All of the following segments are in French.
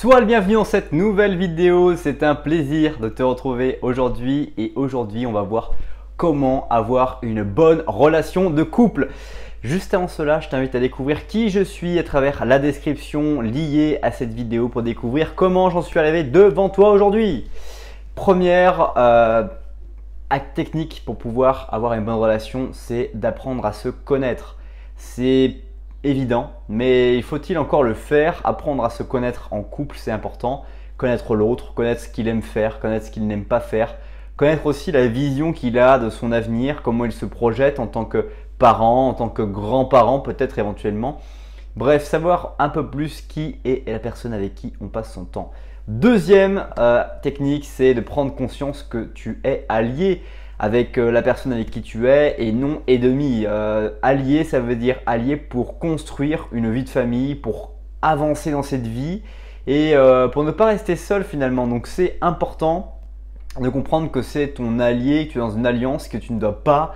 Sois le bienvenu dans cette nouvelle vidéo, c'est un plaisir de te retrouver aujourd'hui et aujourd'hui on va voir comment avoir une bonne relation de couple. Juste avant cela, je t'invite à découvrir qui je suis à travers la description liée à cette vidéo pour découvrir comment j'en suis arrivé devant toi aujourd'hui. Première acte technique pour pouvoir avoir une bonne relation, c'est d'apprendre à se connaître. C'est évident, mais faut-il encore le faire? Apprendre à se connaître en couple, c'est important. Connaître l'autre, connaître ce qu'il aime faire, connaître ce qu'il n'aime pas faire. Connaître aussi la vision qu'il a de son avenir, comment il se projette en tant que parent, en tant que grand-parent peut-être éventuellement. Bref, savoir un peu plus qui est la personne avec qui on passe son temps. Deuxième technique, c'est de prendre conscience que tu es allié avec la personne avec qui tu es et non ennemi. Allié, ça veut dire allié pour construire une vie de famille, pour avancer dans cette vie et pour ne pas rester seul finalement. Donc c'est important de comprendre que c'est ton allié, que tu es dans une alliance, que tu ne dois pas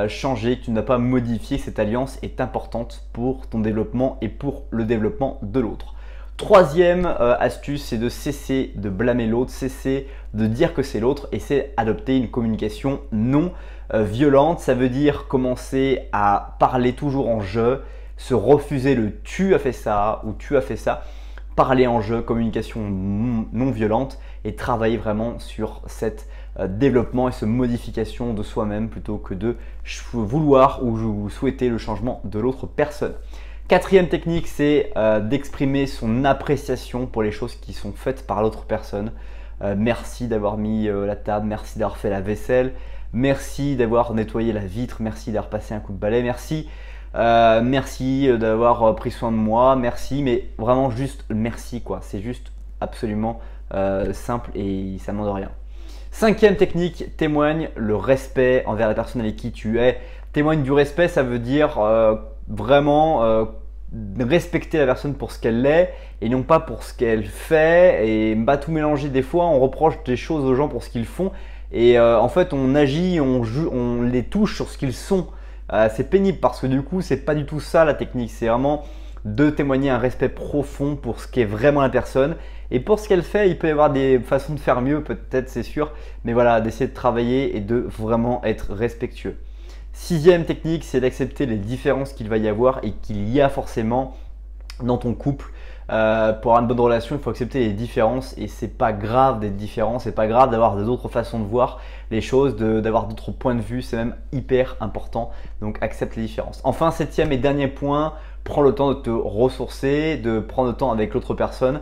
changer, que tu ne dois pas modifier. Cette alliance est importante pour ton développement et pour le développement de l'autre. Troisième astuce, c'est de cesser de blâmer l'autre, cesser de dire que c'est l'autre et c'est adopter une communication non violente. Ça veut dire commencer à parler toujours en je, se refuser le tu as fait ça ou tu as fait ça. Parler en je, communication non violente et travailler vraiment sur cet développement et cette modification de soi-même plutôt que de vouloir ou souhaiter le changement de l'autre personne. Quatrième technique, c'est d'exprimer son appréciation pour les choses qui sont faites par l'autre personne. Merci d'avoir mis la table, merci d'avoir fait la vaisselle, merci d'avoir nettoyé la vitre, merci d'avoir passé un coup de balai, merci. Merci d'avoir pris soin de moi, merci, mais vraiment juste merci quoi. C'est juste absolument simple et ça ne demande rien. Cinquième technique, témoigne le respect envers la personne avec qui tu es. Témoigne du respect, ça veut dire vraiment respecter la personne pour ce qu'elle est et non pas pour ce qu'elle fait et pas tout mélanger. Des fois, on reproche des choses aux gens pour ce qu'ils font et en fait, on agit, on les touche sur ce qu'ils sont. C'est pénible parce que du coup, c'est pas du tout ça la technique. C'est vraiment de témoigner un respect profond pour ce qu'est vraiment la personne. Et pour ce qu'elle fait, il peut y avoir des façons de faire mieux, peut-être, c'est sûr. Mais voilà, d'essayer de travailler et de vraiment être respectueux. Sixième technique, c'est d'accepter les différences qu'il va y avoir et qu'il y a forcément dans ton couple. Pour avoir une bonne relation, il faut accepter les différences et c'est pas grave d'être différent, c'est pas grave d'avoir d'autres façons de voir les choses, d'avoir d'autres points de vue, c'est même hyper important. Donc accepte les différences. Enfin, septième et dernier point, prends le temps de te ressourcer, de prendre le temps avec l'autre personne.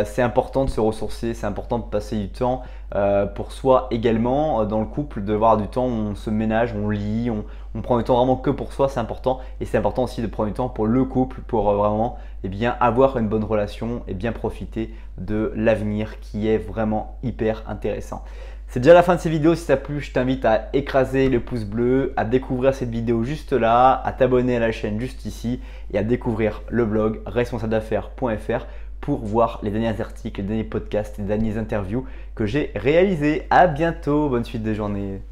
C'est important de se ressourcer, c'est important de passer du temps pour soi également dans le couple, de avoir du temps où on se ménage, on lit, on prend du temps vraiment que pour soi, c'est important. Et c'est important aussi de prendre du temps pour le couple, pour vraiment avoir une bonne relation et bien profiter de l'avenir qui est vraiment hyper intéressant. C'est déjà la fin de cette vidéo. Si ça t'a plu, je t'invite à écraser le pouce bleu, à découvrir cette vidéo juste là, à t'abonner à la chaîne juste ici et à découvrir le blog responsabledaffaires.fr pour voir les derniers articles, les derniers podcasts, les dernières interviews que j'ai réalisés. À bientôt, bonne suite de journée.